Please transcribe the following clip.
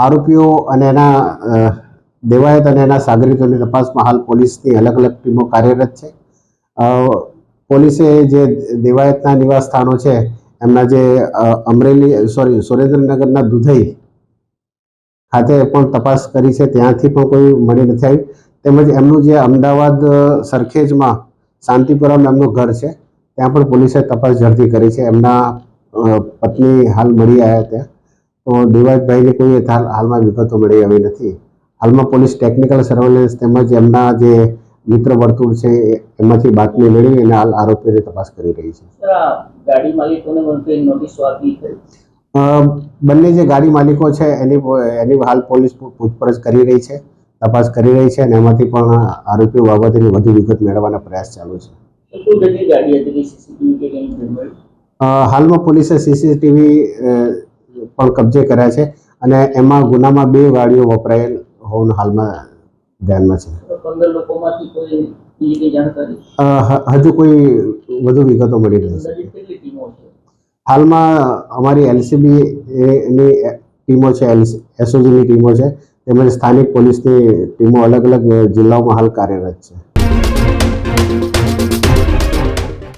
આરોપીઓ અને એના દેવાયત અને એના સાગરીતોની તપાસમાં હાલ પોલીસની અલગ અલગ ટીમો કાર્યરત છે. પોલીસે જે દેવાયતના નિવાસ સ્થાનો છે એમના જે સુરેન્દ્રનગરના દુધઈ ખાતે પણ તપાસ કરી છે, ત્યાંથી પણ કોઈ મળી નથી આવી. તેમજ એમનું જે અમદાવાદ સરખેજમાં શાંતિપુરમ એમનું ઘર છે, ત્યાં પણ પોલીસે તપાસ ઝડપી કરી છે. એમના પત્ની હાલ મળી આવ્યા ત્યાં, તો દેવાયતભાઈની કોઈ હાલમાં વિગતો મળી આવી નથી. હાલમાં પોલીસ ટેકનિકલ સર્વેલન્સ તેમજ એમના જે મિત્ર વર્તુળ છે એમાંથી બાતમી મેળવી અને હાલ આરોપીઓની તપાસ કરી રહી છે. ગાડી માલિકોને નોટિસો આપી છે. બંને જે ગાડી માલિકો છે એની હાલ પોલીસ પૂછપરછ કરી રહી છે, તપાસ કરી રહી છે અને એમાંથી પણ આરોપીઓ બાબતેની વધુ વિગત મેળવવાના પ્રયાસ ચાલુ છે. હાલમાં પોલીસે સીસીટીવી પણ કબજે કર્યા છે અને એમાં ગુનામાં 2 ગાડીઓ વપરાયેલ હોવાનું હાલમાં ધ્યાનમાં છે. 15 લોકોમાંથી કોઈ હજુ કોઈ વધુ વિગતો મળી રહી છે. હાલમાં અમારી LCB ની ટીમો છે, SOGની ટીમો છે, તેમજ સ્થાનિક પોલીસની ટીમો અલગ અલગ જિલ્લાઓમાં હાલ કાર્યરત છે.